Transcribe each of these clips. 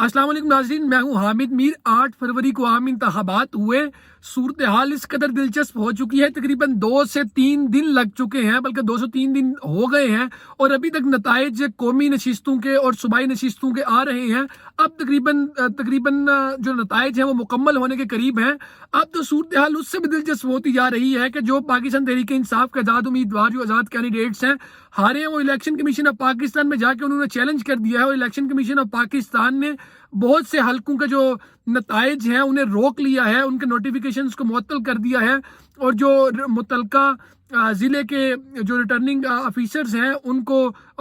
अस्सलाम वालेकुम नाज़रीन, मैं हूं हामिद मीर। 8 फरवरी को आम इंतखाबात हुए। सूरत हाल इस कदर दिलचस्प हो चुकी है, तकरीबन 2 से 3 दिन लग चुके हैं, बल्कि 2 से 3 दिन हो गए हैं और अभी तक नताइज कौमी नशिस्तों के और सूबाई नशिस्तों के आ रहे हैं। अब तकरीबन जो नताइज हैं वो मुकम्मल होने के करीब हैं। अब तो सूरत हाल उससे भी दिलचस्प होती जा रही है कि जो पाकिस्तान तहरीक इंसाफ के आज़ाद उम्मीदवार, जो आज़ाद कैंडिडेट्स हैं, हारे हैं, वो इलेक्शन कमीशन ऑफ पाकिस्तान में जाके उन्होंने चैलेंज कर दिया है और इलेक्शन कमीशन ऑफ पाकिस्तान ने बहुत से हलकों के जो नताइज हैं उन्हें रोक लिया है, उनके नोटिफिकेशंस को मुअत्तल कर दिया है और जो मुतलका ज़िले के जो रिटर्निंग ऑफिसर्स हैं उनको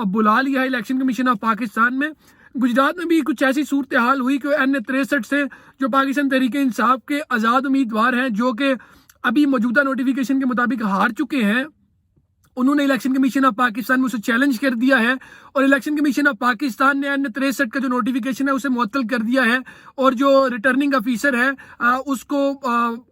बुला लिया है इलेक्शन कमीशन ऑफ पाकिस्तान में। गुजरात में भी कुछ ऐसी सूरत हाल हुई कि NA63 से जो पाकिस्तान तहरीक इंसाफ के आज़ाद उम्मीदवार हैं, जो कि अभी मौजूदा नोटिफिकेशन के मुताबिक हार चुके हैं, उन्होंने इलेक्शन कमीशन ऑफ पाकिस्तान में उसे चैलेंज कर दिया है और इलेक्शन कमीशन ऑफ पाकिस्तान ने NA63 का जो नोटिफिकेशन है उसे मुअत्तल कर दिया है और जो रिटर्निंग ऑफिसर है उसको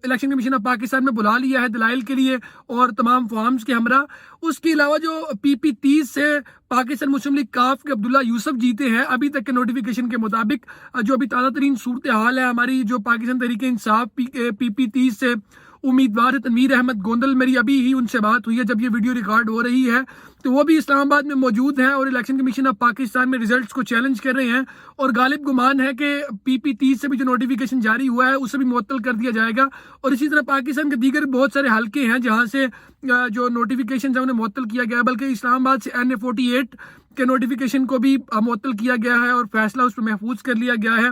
इलेक्शन कमीशन ऑफ पाकिस्तान में बुला लिया है दलाइल के लिए और तमाम फॉर्म्स के हमरा। उसके अलावा जो PP30 से पाकिस्तान मुस्लिम लीग काफ के अब्दुल्ला यूसुफ जीते हैं, अभी तक के नोटिफिकेशन के मुताबिक जो अभी ताज़ा तरीन सूरत हाल है हमारी, जो पाकिस्तान तहरीक इंसाफ PP30 से उम्मीदवार है तनवीर अहमद गोंदल, मेरी अभी ही उनसे बात हुई है जब ये वीडियो रिकॉर्ड हो रही है, तो वो भी इस्लामाबाद में मौजूद हैं और इलेक्शन कमीशन ऑफ पाकिस्तान में रिजल्ट्स को चैलेंज कर रहे हैं और गालिब गुमान है कि PP30 से भी जो नोटिफिकेशन जारी हुआ है उसे भी मुअत्तल कर दिया जाएगा। और इसी तरह पाकिस्तान के दीगर बहुत सारे हलके हैं जहां से जो नोटिफिकेशन है उन्हें मुअत्तल किया गया है, बल्कि इस्लामाबाद से NA48 के नोटिफिकेशन को भी मुअत्तल किया गया है और फैसला उस पर महफूज कर लिया गया है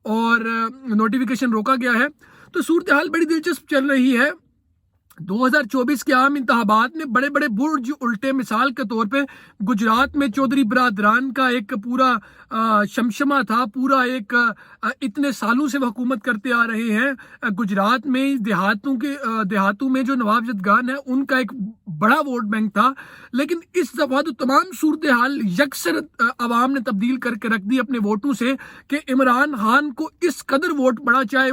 और नोटिफिकेशन रोका गया है। तो सूरत हाल बड़ी दिलचस्प चल रही है। 2024 के आम इंतखाबात में बड़े बड़े बुर्ज उल्टे, मिसाल के तौर पे गुजरात में चौधरी बरादरान का एक पूरा शमशमा था, पूरा एक इतने सालों से वो हुकूमत करते आ रहे हैं। गुजरात में देहातों में जो नवाब जदगान है उनका एक बड़ा वोट बैंक था, लेकिन इस दफा तो तमाम सूरत हाल यकसर अवाम ने तब्दील करके रख दी अपने वोटों से कि इमरान खान को इस कदर वोट पड़ा, चाहे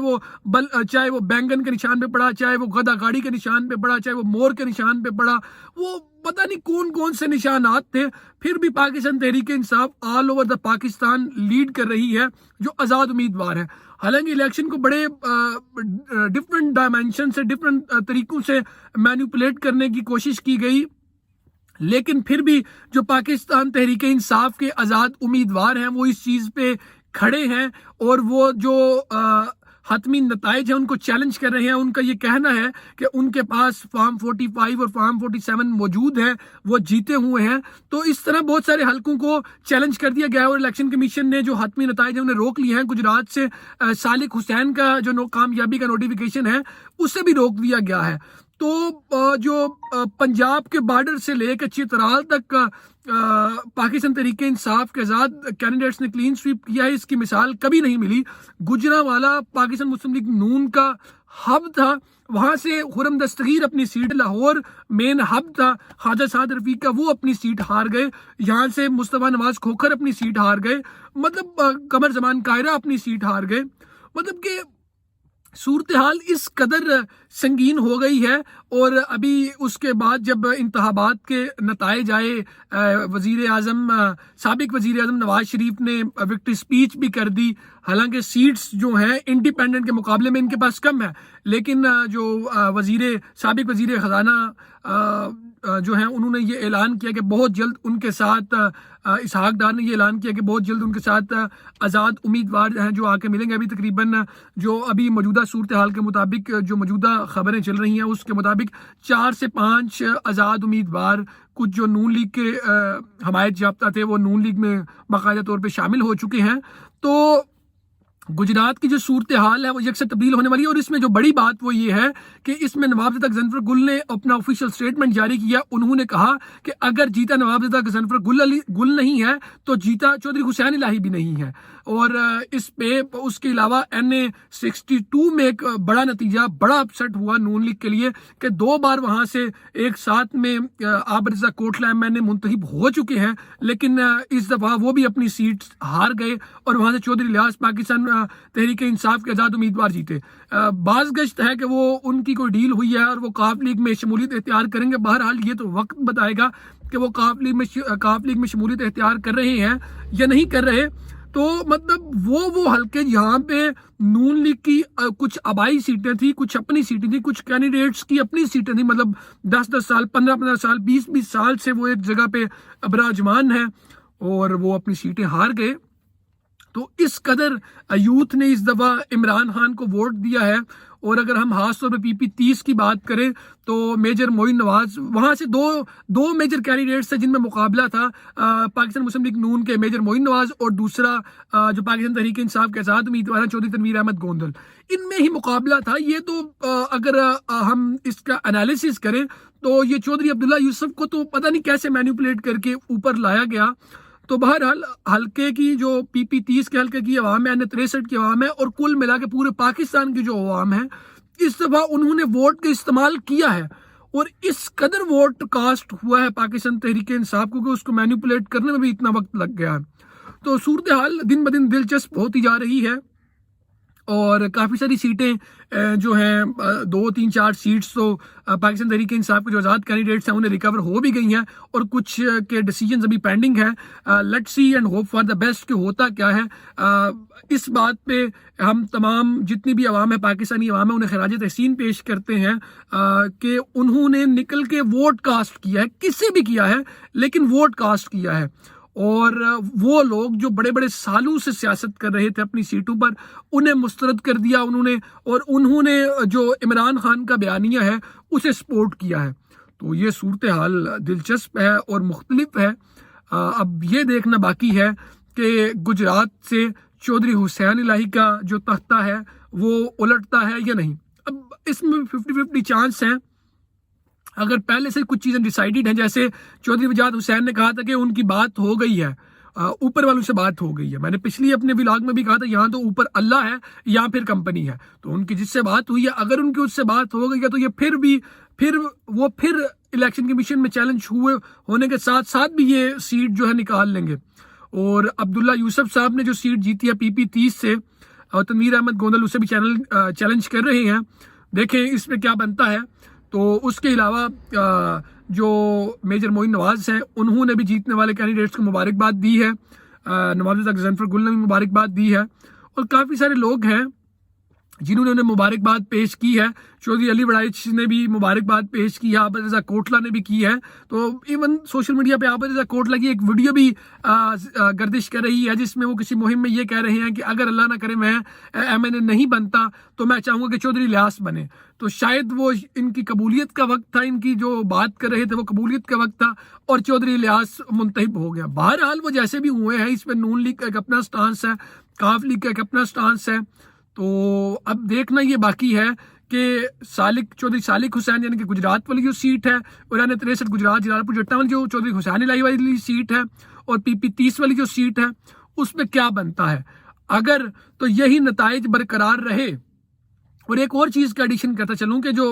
वो बैंगन के निशान पे पड़ा, चाहे वो गधा गाड़ी के निशान पे पड़ा, चाहे वो मोर के निशान पे पड़ा, वो पता नहीं कौन कौन से निशानात थे, फिर भी Pakistan Tehreek Insaf all over the Pakistan lead कर रही है जो आज़ाद उम्मीदवार है। हालांकि इलेक्शन को बड़े डिफरेंट डायमेंशन से, डिफरेंट तरीकों से मैनिपुलेट करने की कोशिश की गई, लेकिन फिर भी जो पाकिस्तान तहरीक इंसाफ के आज़ाद उम्मीदवार हैं वो इस चीज़ पे खड़े हैं और वो जो हतमी नताइज है उनको चैलेंज कर रहे हैं। उनका ये कहना है कि उनके पास फॉर्म 45 और फॉर्म 47 मौजूद है, वो जीते हुए हैं। तो इस तरह बहुत सारे हलकों को चैलेंज कर दिया गया है और इलेक्शन कमीशन ने जो हतमी नताइज है उन्हें रोक लिए हैं। गुजरात से सालिक हुसैन का जो कामयाबी का नोटिफिकेशन है उसे भी रोक दिया गया है। तो जो पंजाब के बॉर्डर से लेकर चित्राल तक पाकिस्तान तहरीक इंसाफ के आज़ाद कैंडिडेट्स ने क्लीन स्वीप किया है, इसकी मिसाल कभी नहीं मिली। गुजरांवाला पाकिस्तान मुस्लिम लीग नून का हब था, वहां से खुरम दस्तगीर अपनी सीट, लाहौर मेन हब था, ख्वाजा साद रफीक का, वो अपनी सीट हार गए। यहाँ से मुस्तफा नवाज खोखर अपनी सीट हार गए, मतलब कमर जमान कायरा अपनी सीट हार गए। मतलब कि सूरत हाल इस कदर संगीन हो गई है। और अभी उसके बाद जब इंतखाबात के नताइज आए, साबिक वजीर आज़म नवाज शरीफ ने विक्ट्री स्पीच भी कर दी। हालांकि सीट्स जो हैं इंडिपेंडेंट के मुकाबले में इनके पास कम है, लेकिन जो साबिक वजीर खजाना जो है उन्होंने ये ऐलान किया कि बहुत जल्द उनके साथ, इसहाक डार ने ये ऐलान किया कि बहुत जल्द उनके साथ आज़ाद उम्मीदवार हैं जो आके मिलेंगे। अभी तकरीबन जो अभी मौजूदा सूरत हाल के मुताबिक, जो मौजूदा खबरें चल रही हैं उसके मुताबिक 4 से 5 आज़ाद उम्मीदवार, कुछ जो नून लीग के हमायत याफ्ता थे वो नून लीग में बाकायदा तौर पर शामिल हो चुके हैं। तो गुजरात की जो सूरत हाल है वो यकसर तब्दील होने वाली है। और इसमें जो बड़ी बात वो ये है कि इसमें नवाबजदा गजनफर गुल ने अपना ऑफिशियल स्टेटमेंट जारी किया। उन्होंने कहा कि अगर जीता नवाबजदा गजनफर गुल नहीं है तो जीता चौधरी हुसैन इलाही भी नहीं है। और इस पे उसके अलावा NA62 में एक बड़ा नतीजा, बड़ा अपसेट हुआ नून लीग के लिए कि 2 बार वहां से एक साथ में आबिद रज़ा कोटला MNA मुंतखब हो चुके हैं, लेकिन इस दफा वो भी अपनी सीट हार गए और वहां से चौधरी लियास पाकिस्तान तहरीक इंसाफ के आज़ाद उम्मीदवार जीते। बाज़ गश्त है कि वो उनकी कोई डील हुई है और वो काफ लीग में शमूलियत इख्तियार करेंगे। बहरहाल ये तो वक्त बताएगा कि वो काफ लीग में शमूलियत इख्तियार कर रहे हैं या नहीं कर रहे। تو مطلب وہ حلقے جہاں پہ نون لیگ کی کچھ آبائی سیٹیں تھیں، کچھ اپنی سیٹیں تھیں، کچھ کینڈیڈیٹس کی اپنی سیٹیں تھیں، مطلب 10 سال 15 سال 20 سال سے وہ ایک جگہ پہ براجمان ہے اور وہ اپنی سیٹیں ہار گئے. تو اس قدر یوتھ نے اس دفعہ عمران خان کو ووٹ دیا ہے. اور اگر ہم خاص طور پہ PP30 کی بات کریں تو میجر معین نواز، وہاں سے دو میجر کینڈیڈیٹس تھے جن میں مقابلہ تھا، پاکستان مسلم لیگ نون کے میجر معین نواز اور دوسرا جو پاکستان تحریک انصاف کے آزاد امیدوار چودھری تنویر احمد گوندل، ان میں ہی مقابلہ تھا. یہ تو اگر ہم اس کا انالیسس کریں تو یہ چودھری عبداللہ یوسف کو تو پتہ نہیں کیسے مینیپولیٹ کر کے اوپر لایا گیا. تو بہرحال حلقے کی جو PP30 کے حلقے کی عوام ہے، 63 کی عوام ہے، اور کل ملا کے پورے پاکستان کی جو عوام ہے، اس دفعہ انہوں نے ووٹ کا استعمال کیا ہے اور اس قدر ووٹ کاسٹ ہوا ہے پاکستان تحریک انصاف کو کہ اس کو مینیپولیٹ کرنے میں بھی اتنا وقت لگ گیا ہے. تو صورتحال دن بدن دلچسپ ہوتی جا رہی ہے اور کافی ساری سیٹیں جو ہیں 2 3 4 سیٹس تو پاکستان تحریک انصاف کے جو آزاد کینڈیڈیٹس ہیں انہیں ریکور ہو بھی گئی ہیں اور کچھ کے ڈیسیجنز ابھی پینڈنگ ہیں. Let's see and hope for the best کہ ہوتا کیا ہے. اس بات پہ ہم تمام جتنی بھی عوام ہے، پاکستانی عوام ہے، انہیں خراج تحسین پیش کرتے ہیں کہ انہوں نے نکل کے ووٹ کاسٹ کیا ہے، کس سے بھی کیا ہے لیکن ووٹ کاسٹ کیا ہے. اور وہ لوگ جو بڑے بڑے سالوں سے سیاست کر رہے تھے اپنی سیٹوں پر، انہیں مسترد کر دیا انہوں نے جو عمران خان کا بیانیہ ہے اسے سپورٹ کیا ہے. تو یہ صورتحال دلچسپ ہے اور مختلف ہے. اب یہ دیکھنا باقی ہے کہ گجرات سے چودھری حسین الہی کا جو تختہ ہے وہ الٹتا ہے یا نہیں. اب اس میں 50-50 چانس ہیں. اگر پہلے سے کچھ چیزیں ڈیسائیڈڈ ہیں، جیسے چودھری وجاہت حسین نے کہا تھا کہ ان کی بات ہو گئی ہے، اوپر والوں سے بات ہو گئی ہے. میں نے پچھلی اپنے ولاگ میں بھی کہا تھا یہاں تو اوپر اللہ ہے یا پھر کمپنی ہے. تو ان کی جس سے بات ہوئی ہے، اگر ان کی اس سے بات ہو گئی ہے تو یہ پھر الیکشن کمیشن میں چیلنج ہونے کے ساتھ ساتھ بھی یہ سیٹ جو ہے نکال لیں گے. اور عبداللہ یوسف صاحب نے جو سیٹ جیتی ہے PP30 سے، اور تنویر احمد گوندل اسے بھی چیلنج کر رہے ہیں. دیکھیں اس میں کیا بنتا ہے. تو اس کے علاوہ جو میجر معین نواز ہیں انہوں نے بھی جیتنے والے کینڈیڈیٹس کو مبارکباد دی ہے. نواز رضا غضنفر گل نے بھی مبارکباد دی ہے اور کافی سارے لوگ ہیں جنہوں نے انہیں مبارکباد پیش کی ہے. چودھری علی وڑائچ نے بھی مبارکباد پیش کی ہے، عابد رضا کوٹلہ نے بھی کی ہے. تو ایون سوشل میڈیا پہ عابد رضا کوٹلہ کی ایک ویڈیو بھی گردش کر رہی ہے جس میں وہ کسی مہم میں یہ کہہ رہے ہیں کہ اگر اللہ نہ کرے میں MNA نہیں بنتا تو میں چاہوں گا کہ چودھری الیاس بنے. تو شاید وہ ان کی قبولیت کا وقت تھا، ان کی جو بات کر رہے تھے وہ قبولیت کا وقت تھا اور چودھری الیاس منتخب ہو گیا. بہرحال وہ جیسے بھی ہوئے ہیں، اس پہ نون لیگ کا ایک اپنا سٹانس ہے، کاف لیگ کا ایک اپنا سٹانس ہے. تو اب دیکھنا یہ باقی ہے کہ چودھری سالک حسین یعنی کہ گجرات والی جو سیٹ ہے، 63 گجرات جلال پور جٹا والی جو چودھری حسین الہی والی سیٹ ہے، اور PP30 والی جو سیٹ ہے اس میں کیا بنتا ہے. اگر تو یہی نتائج برقرار رہے. اور ایک اور چیز کا ایڈیشن کرتا چلوں کہ جو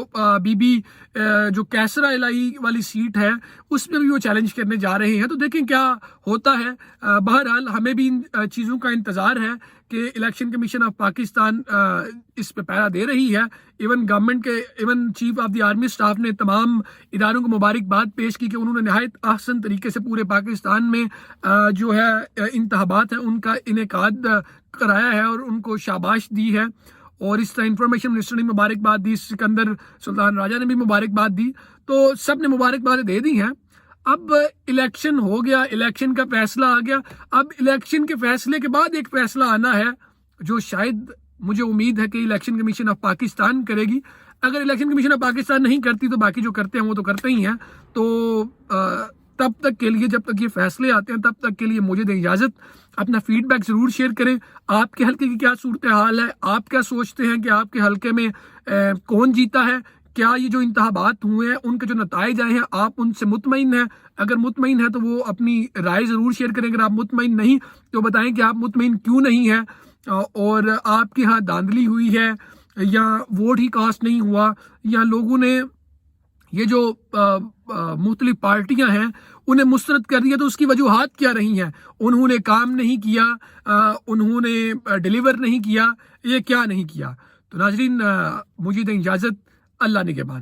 جو کیسرا الہی والی سیٹ ہے اس میں بھی وہ چیلنج کرنے جا رہے ہیں. تو دیکھیں کیا ہوتا ہے. بہرحال ہمیں بھی ان چیزوں کا انتظار ہے کہ الیکشن کمیشن آف پاکستان اس پہ پہرا دے رہی ہے. Even chief of the army staff نے تمام اداروں کو مبارکباد پیش کی کہ انہوں نے نہایت احسن طریقے سے پورے پاکستان میں جو ہے انتخابات ہیں ان کا انعقاد کرایا ہے اور ان کو شاباش دی ہے. اور اس طرح انفارمیشن منسٹر نے مبارکباد دی، سکندر سلطان راجہ نے بھی مبارکباد دی. تو سب نے مبارکباد دے دی ہیں. اب الیکشن ہو گیا، الیکشن کا فیصلہ آ گیا. اب الیکشن کے فیصلے کے بعد ایک فیصلہ آنا ہے جو شاید مجھے امید ہے کہ الیکشن کمیشن آف پاکستان کرے گی. اگر الیکشن کمیشن آف پاکستان نہیں کرتی تو باقی جو کرتے ہیں وہ تو کرتے ہی ہیں. تو تب تک کے لیے، جب تک یہ فیصلے آتے ہیں تب تک کے لیے مجھے دیں اجازت. اپنا فیڈ بیک ضرور شیئر کریں. آپ کے حلقے کی کیا صورتحال ہے؟ آپ کیا سوچتے ہیں کہ آپ کے حلقے میں کون جیتا ہے؟ کیا یہ جو انتخابات ہوئے ہیں ان کے جو نتائج آئے ہیں آپ ان سے مطمئن ہیں؟ اگر مطمئن ہے تو وہ اپنی رائے ضرور شیئر کریں. اگر آپ مطمئن نہیں تو بتائیں کہ آپ مطمئن کیوں نہیں ہیں، اور آپ کے ہاں دھاندلی ہوئی ہے یا ووٹ ہی کاسٹ نہیں ہوا، یا لوگوں نے یہ جو مختلف پارٹیاں ہیں انہیں مسترد کر دیا. تو اس کی وجوہات کیا رہی ہیں؟ انہوں نے کام نہیں کیا، انہوں نے ڈیلیور نہیں کیا، یہ کیا نہیں کیا. تو ناظرین مجھے دیں اجازت. اللہ نگہبان.